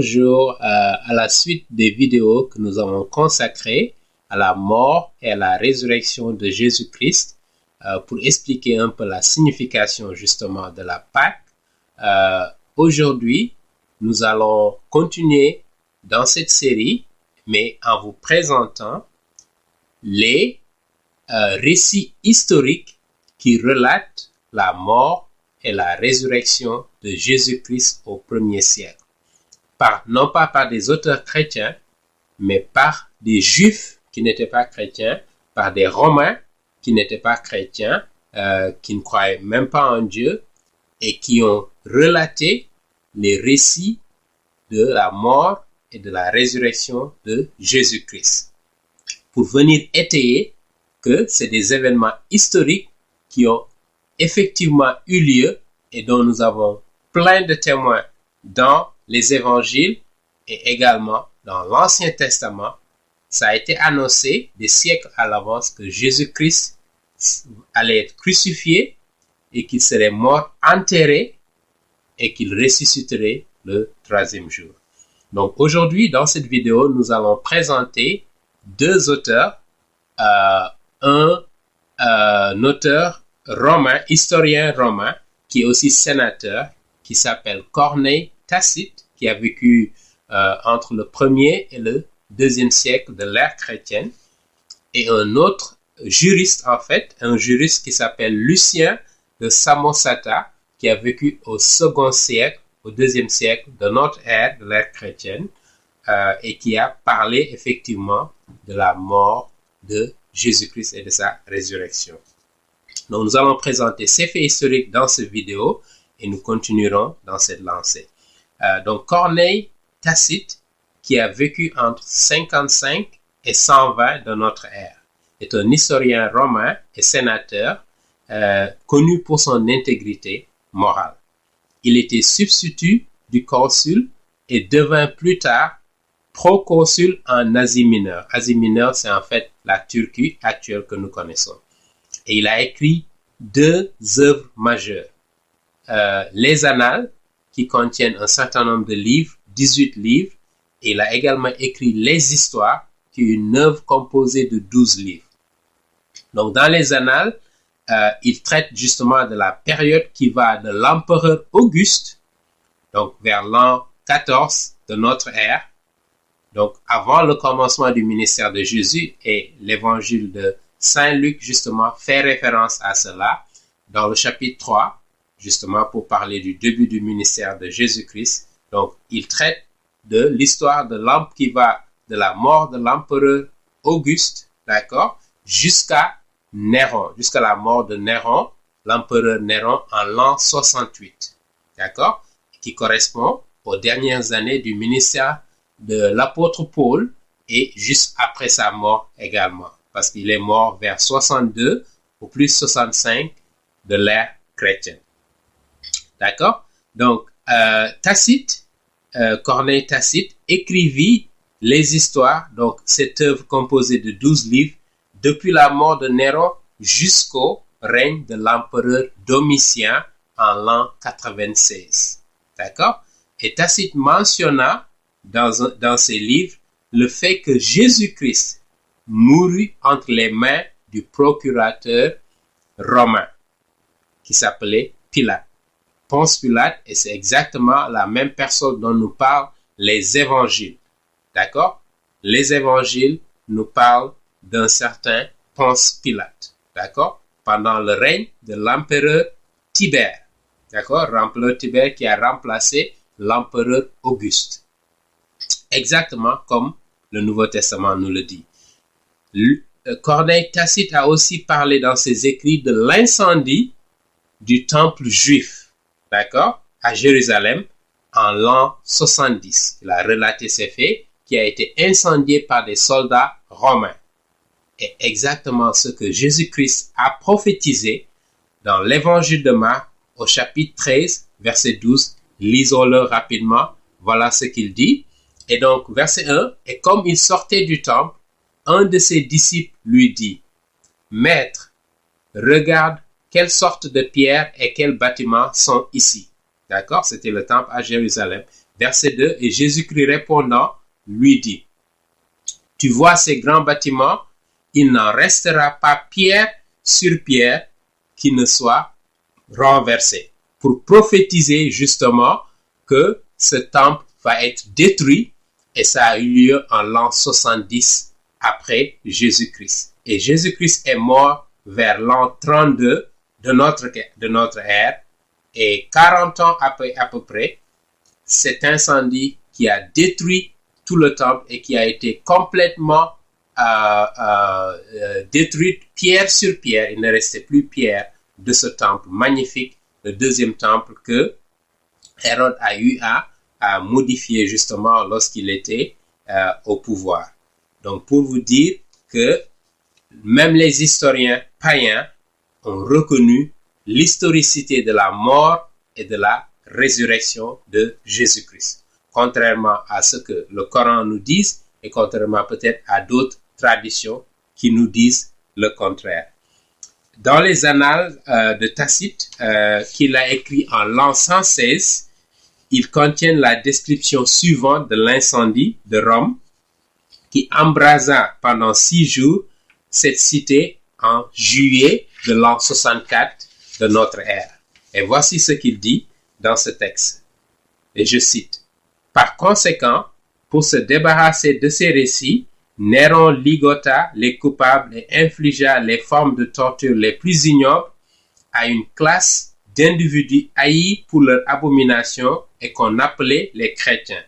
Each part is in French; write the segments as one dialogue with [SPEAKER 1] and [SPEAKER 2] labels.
[SPEAKER 1] toujours à la suite des vidéos que nous avons consacrées à la mort et à la résurrection de Jésus-Christ pour expliquer un peu la signification justement de la Pâque. Aujourd'hui, nous allons continuer dans cette série, mais en vous présentant les récits historiques qui relatent la mort et la résurrection de Jésus-Christ au 1er siècle. Non pas par des auteurs chrétiens, mais par des Juifs qui n'étaient pas chrétiens, par des Romains qui n'étaient pas chrétiens, qui ne croyaient même pas en Dieu, et qui ont relaté les récits de la mort et de la résurrection de Jésus-Christ, pour venir étayer que c'est des événements historiques qui ont effectivement eu lieu et dont nous avons plein de témoins dans les évangiles et également dans l'Ancien Testament. Ça a été annoncé des siècles à l'avance que Jésus-Christ allait être crucifié et qu'il serait mort, enterré et qu'il ressusciterait le 3e jour. Donc aujourd'hui, dans cette vidéo, nous allons présenter deux auteurs. Un auteur romain, historien romain, qui est aussi sénateur, qui s'appelle Corneille Tacite, qui a vécu entre le 1er et le 2e siècle de l'ère chrétienne, et un autre juriste en fait, un juriste qui s'appelle Lucien de Samosata, qui a vécu au 2e siècle, au 2e siècle de notre ère, de l'ère chrétienne, et qui a parlé effectivement de la mort de Jésus-Christ et de sa résurrection. Donc nous allons présenter ces faits historiques dans cette vidéo et nous continuerons dans cette lancée. Donc Corneille Tacite, qui a vécu entre 55 et 120 de notre ère, est un historien romain et sénateur connu pour son intégrité morale. Il était substitut du consul et devint plus tard proconsul en Asie mineure. Asie mineure, c'est en fait la Turquie actuelle que nous connaissons. Et il a écrit deux œuvres majeures. Les Annales, qui contiennent un certain nombre de livres, 18 livres, et il a également écrit Les Histoires, qui est une œuvre composée de 12 livres. Donc dans les Annales, il traite justement de la période qui va de l'empereur Auguste, donc vers l'an 14 de notre ère, donc avant le commencement du ministère de Jésus, et l'évangile de Saint Luc justement fait référence à cela dans le chapitre 3, justement pour parler du début du ministère de Jésus-Christ. Donc il traite de l'histoire de l'homme qui va de la mort de l'empereur Auguste, d'accord, jusqu'à Néron, jusqu'à la mort de Néron, l'empereur Néron en l'an 68, d'accord, qui correspond aux dernières années du ministère de l'apôtre Paul et juste après sa mort également, parce qu'il est mort vers 62 ou plus 65 de l'ère chrétienne. D'accord? Donc, Tacite, Corneille Tacite, écrivit les histoires, donc cette œuvre composée de 12 livres, depuis la mort de Néron jusqu'au règne de l'empereur Domitien en l'an 96. D'accord? Et Tacite mentionna dans ses livres le fait que Jésus-Christ mourut entre les mains du procurateur romain qui s'appelait Pilate. Ponce Pilate, et c'est exactement la même personne dont nous parlent les évangiles. D'accord? Les évangiles nous parlent d'un certain Ponce Pilate. D'accord? Pendant le règne de l'empereur Tibère. D'accord? L'empereur Tibère qui a remplacé l'empereur Auguste. Exactement comme le Nouveau Testament nous le dit. Corneille Tacite a aussi parlé dans ses écrits de l'incendie du temple juif, d'accord, à Jérusalem en l'an 70. Il a relaté ces faits qui a été incendié par des soldats romains. Et exactement ce que Jésus-Christ a prophétisé dans l'évangile de Marc au chapitre 13, verset 12. Lisons-le rapidement. Voilà ce qu'il dit. Et donc, verset 1, « Et comme il sortait du temple, un de ses disciples lui dit, « Maître, regarde quelle sorte de pierre et quels bâtiments sont ici. » D'accord? C'était le temple à Jérusalem. Verset 2, et Jésus-Christ répondant, lui dit, tu vois ces grands bâtiments, il n'en restera pas pierre sur pierre qui ne soit renversé. Pour prophétiser justement que ce temple va être détruit, et ça a eu lieu en l'an 70 après Jésus-Christ. Et Jésus-Christ est mort vers l'an 32 de notre ère, et 40 ans après à peu près, cet incendie qui a détruit tout le temple et qui a été complètement détruite pierre sur pierre. Il ne restait plus pierre de ce temple magnifique, le deuxième temple que Hérode a eu à modifier justement lorsqu'il était au pouvoir. Donc pour vous dire que même les historiens païens ont reconnu l'historicité de la mort et de la résurrection de Jésus-Christ. Contrairement à ce que le Coran nous dit et contrairement peut-être à d'autres traditions qui nous disent le contraire. Dans les annales de Tacite, qu'il a écrit en l'an 116, ils contiennent la description suivante de l'incendie de Rome qui embrasa pendant 6 jours cette cité en juillet de l'an 64 de notre ère. Et voici ce qu'il dit dans ce texte. Et je cite. Par conséquent, pour se débarrasser de ces récits, Néron ligota les coupables et infligea les formes de torture les plus ignobles à une classe d'individus haïs pour leur abomination et qu'on appelait les chrétiens.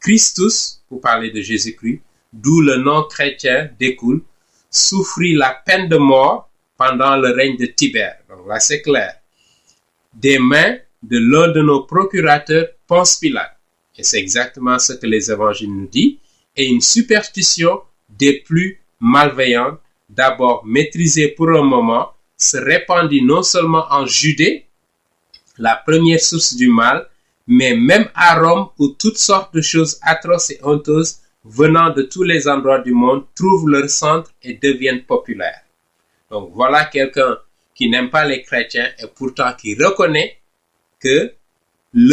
[SPEAKER 1] Christus, pour parler de Jésus-Christ, d'où le nom chrétien découle, souffrit la peine de mort pendant le règne de Tibère. Donc là, c'est clair. Des mains de l'un de nos procurateurs, Ponce Pilate. Et c'est exactement ce que les évangiles nous disent. Et une superstition des plus malveillantes, d'abord maîtrisée pour un moment, se répandit non seulement en Judée, la première source du mal, mais même à Rome où toutes sortes de choses atroces et honteuses venant de tous les endroits du monde trouvent leur centre et deviennent populaires. Donc voilà quelqu'un qui n'aime pas les chrétiens et pourtant qui reconnaît que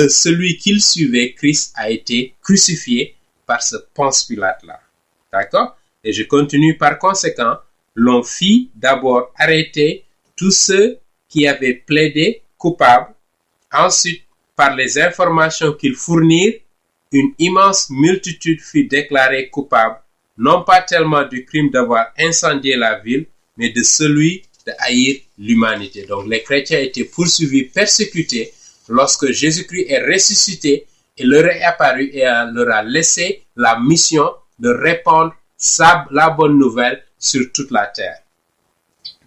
[SPEAKER 1] celui qu'il suivait, Christ, a été crucifié par ce Ponce Pilate-là. D'accord? Et je continue. Par conséquent, l'on fit d'abord arrêter tous ceux qui avaient plaidé coupables. Ensuite, par les informations qu'ils fournirent, une immense multitude fut déclarée coupable, non pas tellement du crime d'avoir incendié la ville, mais de celui de haïr l'humanité. Donc les chrétiens étaient poursuivis, persécutés, lorsque Jésus-Christ est ressuscité et leur est apparu et leur a laissé la mission de répandre la bonne nouvelle sur toute la terre.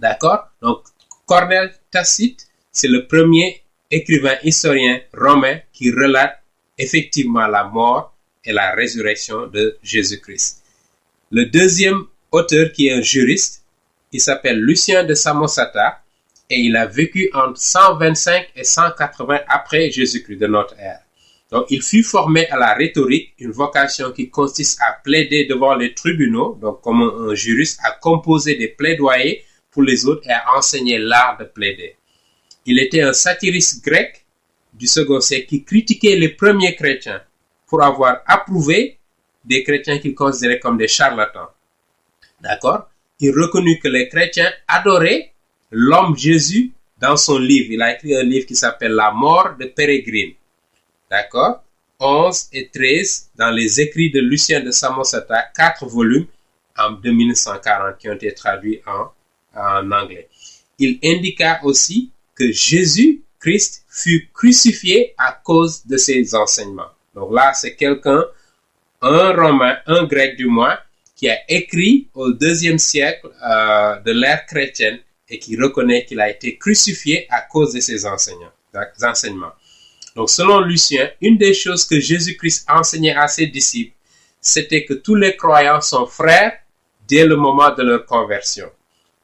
[SPEAKER 1] D'accord? Donc Cornèle Tacite, c'est le premier écrivain historien romain qui relate effectivement la mort et la résurrection de Jésus-Christ. Le deuxième auteur qui est un juriste, il s'appelle Lucien de Samosata et il a vécu entre 125 et 180 après Jésus-Christ de notre ère. Donc il fut formé à la rhétorique, une vocation qui consiste à plaider devant les tribunaux, donc comme un juriste, à composer des plaidoyers pour les autres et à enseigner l'art de plaider. Il était un satiriste grec du second siècle qui critiquait les premiers chrétiens pour avoir approuvé des chrétiens qu'il considérait comme des charlatans. D'accord? Il reconnut que les chrétiens adoraient l'homme Jésus dans son livre. Il a écrit un livre qui s'appelle La mort de Pérégrine. D'accord? 11 et 13 dans les écrits de Lucien de Samosata, 4 volumes de 1940 qui ont été traduits en anglais. Il indiqua aussi que Jésus-Christ fut crucifié à cause de ses enseignements. Donc là, c'est quelqu'un, un Romain, un Grec du moins, qui a écrit au IIe siècle de l'ère chrétienne et qui reconnaît qu'il a été crucifié à cause de ses enseignements. Donc selon Lucien, une des choses que Jésus-Christ enseignait à ses disciples, c'était que tous les croyants sont frères dès le moment de leur conversion.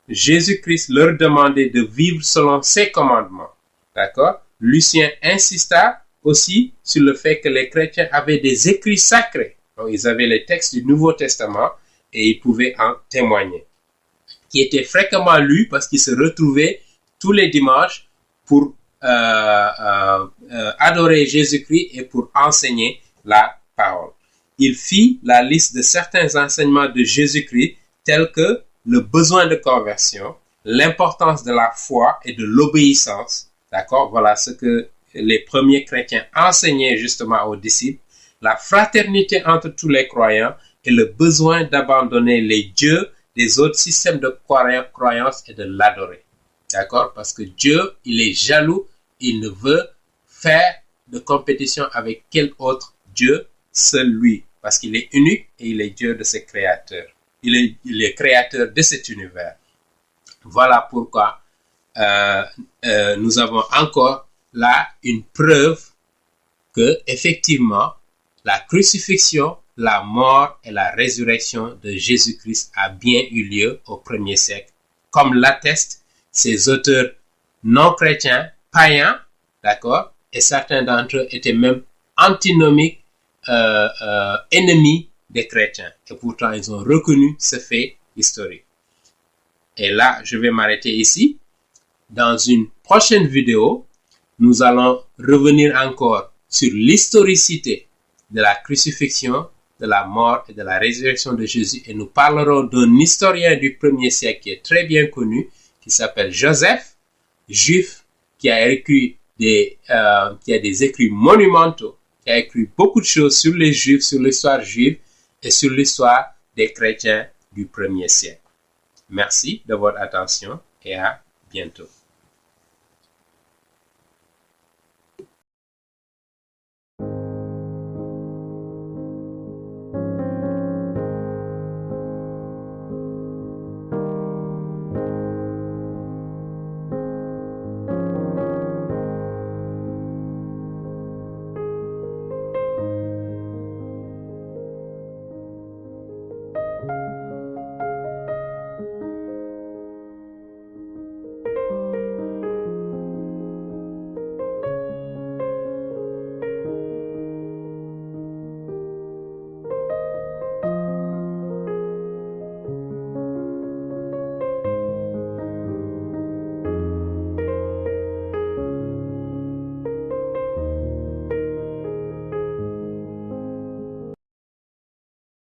[SPEAKER 1] Jésus-Christ leur demandait de vivre selon ses commandements. D'accord? Lucien insista aussi sur le fait que les chrétiens avaient des écrits sacrés. Donc, ils avaient les textes du Nouveau Testament et ils pouvaient en témoigner. Qui étaient fréquemment lus parce qu'ils se retrouvaient tous les dimanches pour adorer Jésus-Christ et pour enseigner la parole. Il fit la liste de certains enseignements de Jésus-Christ tels que le besoin de conversion, l'importance de la foi et de l'obéissance. D'accord? Voilà ce que les premiers chrétiens enseignaient justement aux disciples. La fraternité entre tous les croyants et le besoin d'abandonner les dieux des autres systèmes de croyance et de l'adorer. D'accord? Parce que Dieu, il est jaloux, il ne veut faire de compétition avec quel autre Dieu, seul lui. Parce qu'il est unique et il est Dieu de ses créateurs. Il est créateur de cet univers. Voilà pourquoi nous avons encore là une preuve que effectivement la crucifixion, la mort et la résurrection de Jésus-Christ a bien eu lieu au 1er siècle, comme l'attestent ces auteurs non chrétiens, païens, d'accord, et certains d'entre eux étaient même antinomiques, ennemis des chrétiens, et pourtant ils ont reconnu ce fait historique. Et là, je vais m'arrêter ici. Dans une prochaine vidéo, nous allons revenir encore sur l'historicité de la crucifixion, de la mort et de la résurrection de Jésus, et nous parlerons d'un historien du 1er siècle qui est très bien connu, qui s'appelle Joseph, juif, qui a écrit des écrits monumentaux, qui a écrit beaucoup de choses sur les juifs, sur l'histoire juive et sur l'histoire des chrétiens du 1er siècle. Merci de votre attention et à bientôt.